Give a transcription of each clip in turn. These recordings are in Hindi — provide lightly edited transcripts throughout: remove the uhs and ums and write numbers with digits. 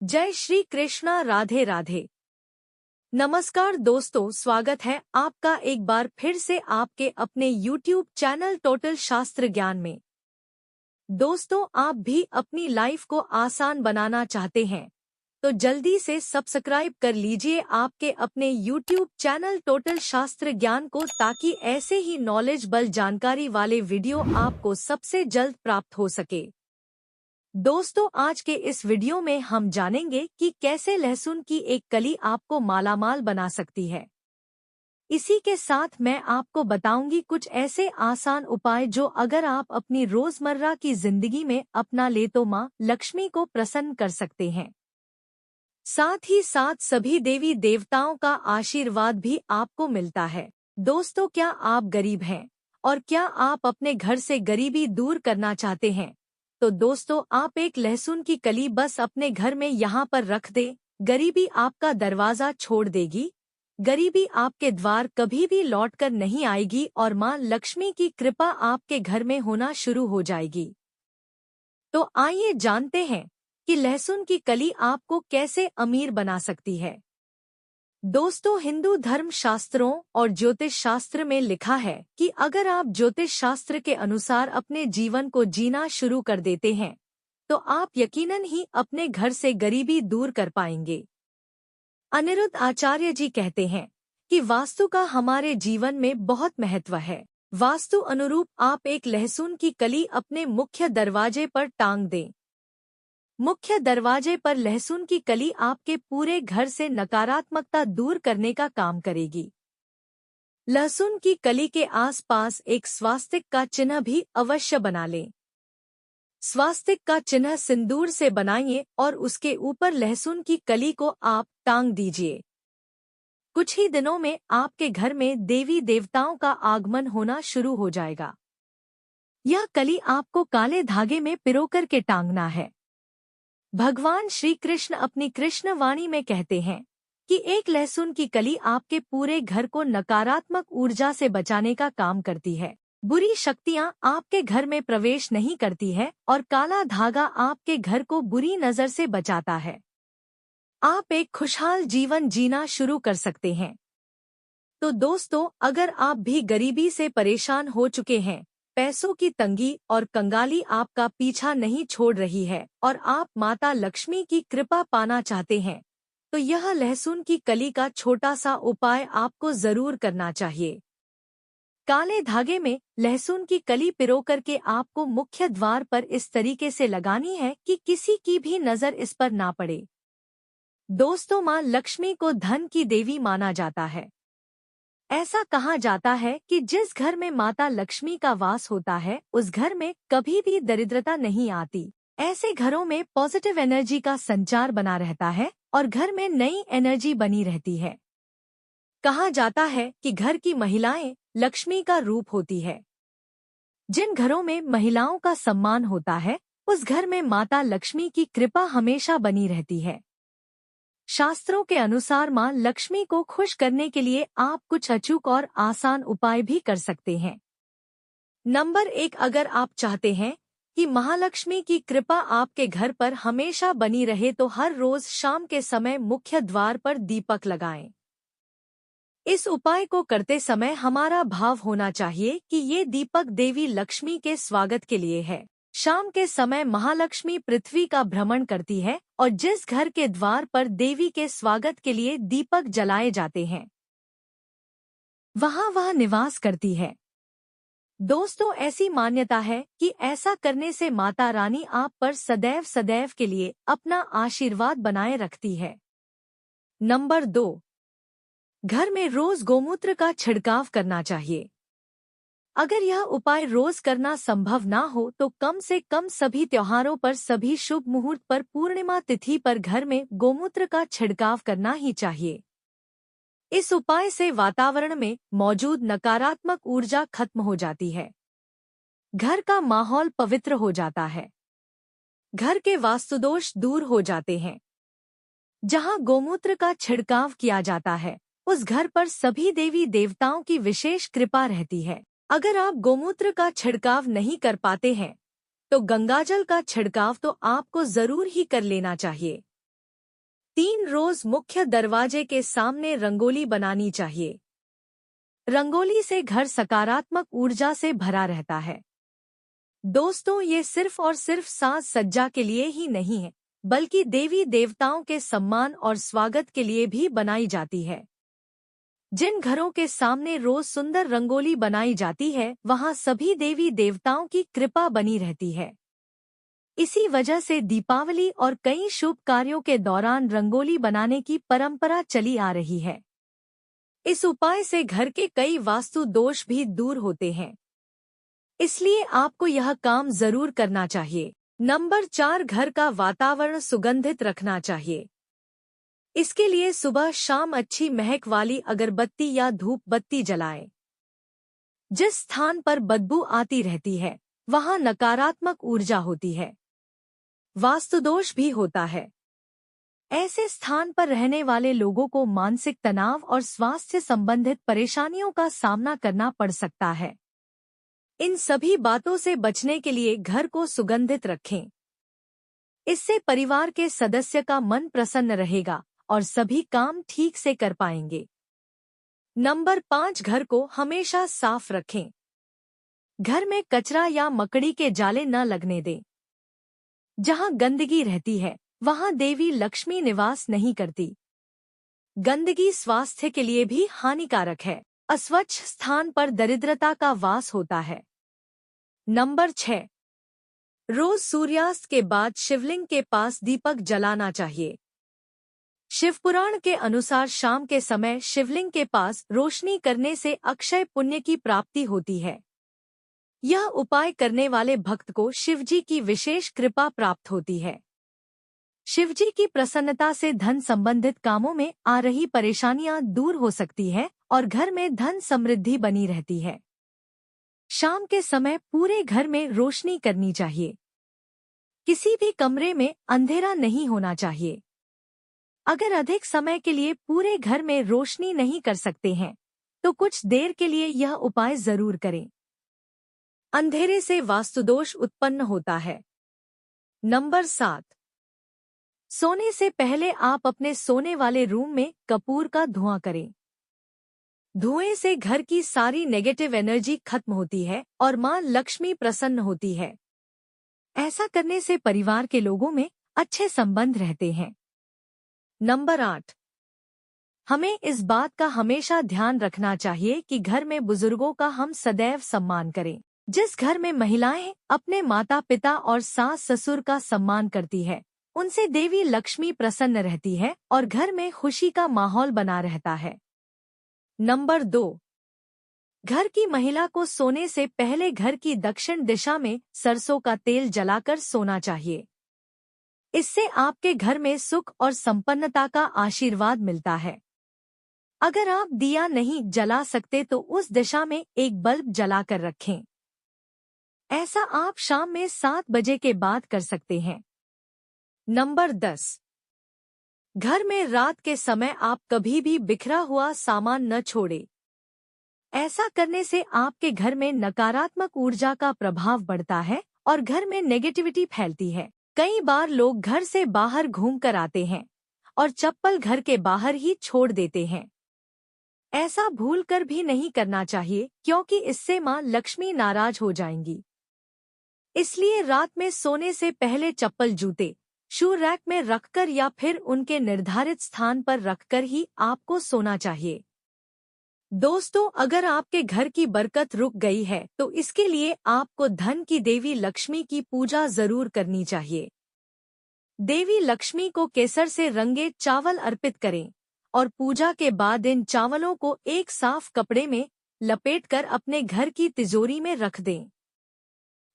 जय श्री कृष्णा। राधे राधे। नमस्कार दोस्तों, स्वागत है आपका एक बार फिर से आपके अपने YouTube चैनल टोटल शास्त्र ज्ञान में। दोस्तों, आप भी अपनी लाइफ को आसान बनाना चाहते हैं तो जल्दी से सब्सक्राइब कर लीजिए आपके अपने YouTube चैनल टोटल शास्त्र ज्ञान को, ताकि ऐसे ही नॉलेजबल जानकारी वाले वीडियो आपको सबसे जल्द प्राप्त हो सके। दोस्तों, आज के इस वीडियो में हम जानेंगे कि कैसे लहसुन की एक कली आपको मालामाल बना सकती है। इसी के साथ मैं आपको बताऊंगी कुछ ऐसे आसान उपाय जो अगर आप अपनी रोजमर्रा की जिंदगी में अपना ले तो मां लक्ष्मी को प्रसन्न कर सकते हैं। साथ ही साथ सभी देवी देवताओं का आशीर्वाद भी आपको मिलता है। दोस्तों, क्या आप गरीब हैं और क्या आप अपने घर से गरीबी दूर करना चाहते हैं? तो दोस्तों, आप एक लहसुन की कली बस अपने घर में यहाँ पर रख दें। गरीबी आपका दरवाजा छोड़ देगी, गरीबी आपके द्वार कभी भी लौटकर नहीं आएगी और मां लक्ष्मी की कृपा आपके घर में होना शुरू हो जाएगी। तो आइए जानते हैं कि लहसुन की कली आपको कैसे अमीर बना सकती है। दोस्तों, हिंदू धर्म शास्त्रों और ज्योतिष शास्त्र में लिखा है कि अगर आप ज्योतिष शास्त्र के अनुसार अपने जीवन को जीना शुरू कर देते हैं तो आप यकीनन ही अपने घर से गरीबी दूर कर पाएंगे। अनिरुद्ध आचार्य जी कहते हैं कि वास्तु का हमारे जीवन में बहुत महत्व है। वास्तु अनुरूप आप एक लहसुन की कली अपने मुख्य दरवाजे पर टांग दें। मुख्य दरवाजे पर लहसुन की कली आपके पूरे घर से नकारात्मकता दूर करने का काम करेगी। लहसुन की कली के आसपास एक स्वास्तिक का चिन्ह भी अवश्य बना लें। स्वास्तिक का चिन्ह सिंदूर से बनाइए और उसके ऊपर लहसुन की कली को आप टांग दीजिए। कुछ ही दिनों में आपके घर में देवी देवताओं का आगमन होना शुरू हो जाएगा। यह कली आपको काले धागे में पिरोकर के टांगना है। भगवान श्री कृष्ण अपनी कृष्ण वाणी में कहते हैं कि एक लहसुन की कली आपके पूरे घर को नकारात्मक ऊर्जा से बचाने का काम करती है। बुरी शक्तियां आपके घर में प्रवेश नहीं करती है और काला धागा आपके घर को बुरी नजर से बचाता है। आप एक खुशहाल जीवन जीना शुरू कर सकते हैं। तो दोस्तों, अगर आप भी गरीबी से परेशान हो चुके हैं, पैसों की तंगी और कंगाली आपका पीछा नहीं छोड़ रही है और आप माता लक्ष्मी की कृपा पाना चाहते हैं, तो यह लहसुन की कली का छोटा सा उपाय आपको जरूर करना चाहिए। काले धागे में लहसुन की कली पिरो करके आपको मुख्य द्वार पर इस तरीके से लगानी है कि किसी की भी नजर इस पर ना पड़े। दोस्तों, मां लक्ष्मी को धन की देवी माना जाता है। ऐसा कहा जाता है कि जिस घर में माता लक्ष्मी का वास होता है उस घर में कभी भी दरिद्रता नहीं आती। ऐसे घरों में पॉजिटिव एनर्जी का संचार बना रहता है और घर में नई एनर्जी बनी रहती है। कहा जाता है कि घर की महिलाएं लक्ष्मी का रूप होती है। जिन घरों में महिलाओं का सम्मान होता है उस घर में माता लक्ष्मी की कृपा हमेशा बनी रहती है। शास्त्रों के अनुसार मां लक्ष्मी को खुश करने के लिए आप कुछ अचूक और आसान उपाय भी कर सकते हैं। नंबर 1, अगर आप चाहते हैं कि महालक्ष्मी की कृपा आपके घर पर हमेशा बनी रहे तो हर रोज शाम के समय मुख्य द्वार पर दीपक लगाएं। इस उपाय को करते समय हमारा भाव होना चाहिए कि ये दीपक देवी लक्ष्मी के स्वागत के लिए है। शाम के समय महालक्ष्मी पृथ्वी का भ्रमण करती है और जिस घर के द्वार पर देवी के स्वागत के लिए दीपक जलाए जाते हैं वहां वह निवास करती है। दोस्तों, ऐसी मान्यता है कि ऐसा करने से माता रानी आप पर सदैव सदैव के लिए अपना आशीर्वाद बनाए रखती है। नंबर 2, घर में रोज गोमूत्र का छिड़काव करना चाहिए। अगर यह उपाय रोज करना संभव ना हो तो कम से कम सभी त्योहारों पर, सभी शुभ मुहूर्त पर, पूर्णिमा तिथि पर घर में गोमूत्र का छिड़काव करना ही चाहिए। इस उपाय से वातावरण में मौजूद नकारात्मक ऊर्जा खत्म हो जाती है। घर का माहौल पवित्र हो जाता है। घर के वास्तुदोष दूर हो जाते हैं। जहां गोमूत्र का छिड़काव किया जाता है उस घर पर सभी देवी देवताओं की विशेष कृपा रहती है। अगर आप गोमूत्र का छिड़काव नहीं कर पाते हैं तो गंगाजल का छिड़काव तो आपको जरूर ही कर लेना चाहिए। 3 रोज मुख्य दरवाजे के सामने रंगोली बनानी चाहिए। रंगोली से घर सकारात्मक ऊर्जा से भरा रहता है। दोस्तों, ये सिर्फ और सिर्फ साज सज्जा के लिए ही नहीं है, बल्कि देवी देवताओं के सम्मान और स्वागत के लिए भी बनाई जाती है। जिन घरों के सामने रोज सुंदर रंगोली बनाई जाती है, वहां सभी देवी देवताओं की कृपा बनी रहती है। इसी वजह से दीपावली और कई शुभ कार्यों के दौरान रंगोली बनाने की परंपरा चली आ रही है। इस उपाय से घर के कई वास्तु दोष भी दूर होते हैं, इसलिए आपको यह काम जरूर करना चाहिए। नंबर 4, घर का वातावरण सुगंधित रखना चाहिए। इसके लिए सुबह शाम अच्छी महक वाली अगरबत्ती या धूप बत्ती जलाएं। जिस स्थान पर बदबू आती रहती है, वहां नकारात्मक ऊर्जा होती है, वास्तुदोष भी होता है। ऐसे स्थान पर रहने वाले लोगों को मानसिक तनाव और स्वास्थ्य संबंधित परेशानियों का सामना करना पड़ सकता है। इन सभी बातों से बचने के लिए घर को सुगंधित रखें। इससे परिवार के सदस्य का मन प्रसन्न रहेगा और सभी काम ठीक से कर पाएंगे। नंबर 5, घर को हमेशा साफ रखें। घर में कचरा या मकड़ी के जाले न लगने दें। जहां गंदगी रहती है, वहां देवी लक्ष्मी निवास नहीं करती। गंदगी स्वास्थ्य के लिए भी हानिकारक है। अस्वच्छ स्थान पर दरिद्रता का वास होता है। नंबर 6, रोज सूर्यास्त के बाद शिवलिंग के पास दीपक जलाना चाहिए। शिवपुराण के अनुसार शाम के समय शिवलिंग के पास रोशनी करने से अक्षय पुण्य की प्राप्ति होती है। यह उपाय करने वाले भक्त को शिवजी की विशेष कृपा प्राप्त होती है। शिवजी की प्रसन्नता से धन संबंधित कामों में आ रही परेशानियां दूर हो सकती है और घर में धन समृद्धि बनी रहती है। शाम के समय पूरे घर में रोशनी करनी चाहिए। किसी भी कमरे में अंधेरा नहीं होना चाहिए। अगर अधिक समय के लिए पूरे घर में रोशनी नहीं कर सकते हैं, तो कुछ देर के लिए यह उपाय जरूर करें। अंधेरे से वास्तुदोष उत्पन्न होता है। नंबर 7, सोने से पहले आप अपने सोने वाले रूम में कपूर का धुआं करें। धुएं से घर की सारी नेगेटिव एनर्जी खत्म होती है और मां लक्ष्मी प्रसन्न होती है। ऐसा करने से परिवार के लोगों में अच्छे संबंध रहते हैं। नंबर 8, हमें इस बात का हमेशा ध्यान रखना चाहिए कि घर में बुजुर्गों का हम सदैव सम्मान करें। जिस घर में महिलाएं अपने माता पिता और सास ससुर का सम्मान करती है, उनसे देवी लक्ष्मी प्रसन्न रहती है और घर में खुशी का माहौल बना रहता है। नंबर 2, घर की महिला को सोने से पहले घर की दक्षिण दिशा में सरसों का तेल जलाकर सोना चाहिए। इससे आपके घर में सुख और संपन्नता का आशीर्वाद मिलता है। अगर आप दिया नहीं जला सकते तो उस दिशा में एक बल्ब जलाकर रखें। ऐसा आप शाम में 7 बजे के बाद कर सकते हैं। नंबर 10, घर में रात के समय आप कभी भी बिखरा हुआ सामान न छोड़ें। ऐसा करने से आपके घर में नकारात्मक ऊर्जा का प्रभाव बढ़ता है और घर में नेगेटिविटी फैलती है। कई बार लोग घर से बाहर घूमकर आते हैं और चप्पल घर के बाहर ही छोड़ देते हैं। ऐसा भूलकर भी नहीं करना चाहिए, क्योंकि इससे मां लक्ष्मी नाराज हो जाएंगी। इसलिए रात में सोने से पहले चप्पल जूते शू रैक में रखकर या फिर उनके निर्धारित स्थान पर रखकर ही आपको सोना चाहिए। दोस्तों, अगर आपके घर की बरकत रुक गई है तो इसके लिए आपको धन की देवी लक्ष्मी की पूजा जरूर करनी चाहिए। देवी लक्ष्मी को केसर से रंगे चावल अर्पित करें और पूजा के बाद इन चावलों को एक साफ कपड़े में लपेटकर अपने घर की तिजोरी में रख दें।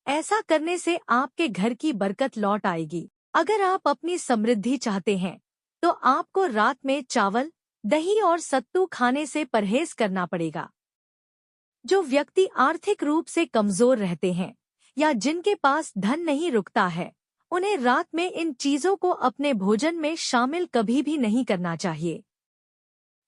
ऐसा करने से आपके घर की बरकत लौट आएगी। अगर आप अपनी समृद्धि चाहते हैं तो आपको रात में चावल, दही और सत्तू खाने से परहेज करना पड़ेगा। जो व्यक्ति आर्थिक रूप से कमजोर रहते हैं या जिनके पास धन नहीं रुकता है, उन्हें रात में इन चीजों को अपने भोजन में शामिल कभी भी नहीं करना चाहिए।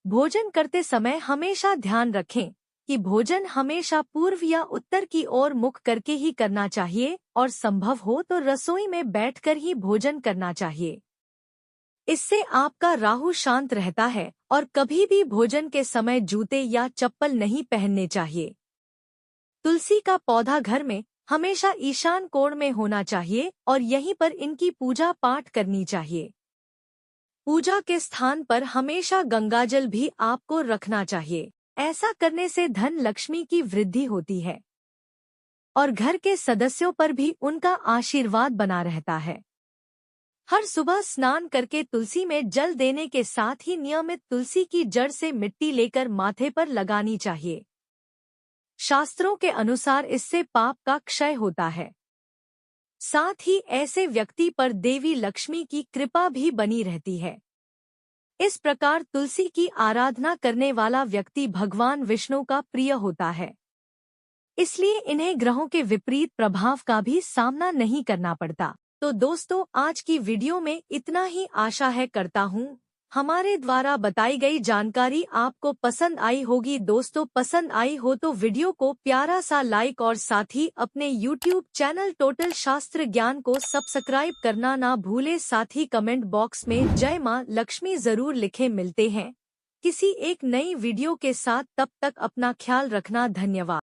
भोजन करते समय हमेशा ध्यान रखें कि भोजन हमेशा पूर्व या उत्तर की ओर मुख करके ही करना चाहिए और संभव हो तो रसोई में बैठकर ही भोजन करना चाहिए। इससे आपका राहु शांत रहता है और कभी भी भोजन के समय जूते या चप्पल नहीं पहनने चाहिए। तुलसी का पौधा घर में हमेशा ईशान कोण में होना चाहिए और यहीं पर इनकी पूजा पाठ करनी चाहिए। पूजा के स्थान पर हमेशा गंगाजल भी आपको रखना चाहिए। ऐसा करने से धन लक्ष्मी की वृद्धि होती है और घर के सदस्यों पर भी उनका आशीर्वाद बना रहता है। हर सुबह स्नान करके तुलसी में जल देने के साथ ही नियमित तुलसी की जड़ से मिट्टी लेकर माथे पर लगानी चाहिए। शास्त्रों के अनुसार इससे पाप का क्षय होता है। साथ ही ऐसे व्यक्ति पर देवी लक्ष्मी की कृपा भी बनी रहती है। इस प्रकार तुलसी की आराधना करने वाला व्यक्ति भगवान विष्णु का प्रिय होता है, इसलिए इन्हें ग्रहों के विपरीत प्रभाव का भी सामना नहीं करना पड़ता। तो दोस्तों, आज की वीडियो में इतना ही। आशा है करता हूँ हमारे द्वारा बताई गई जानकारी आपको पसंद आई होगी। दोस्तों, पसंद आई हो तो वीडियो को प्यारा सा लाइक और साथ ही अपने YouTube चैनल टोटल शास्त्र ज्ञान को सब्सक्राइब करना ना भूले। साथ ही कमेंट बॉक्स में जय मां लक्ष्मी जरूर लिखें। मिलते हैं किसी एक नई वीडियो के साथ, तब तक अपना ख्याल रखना। धन्यवाद।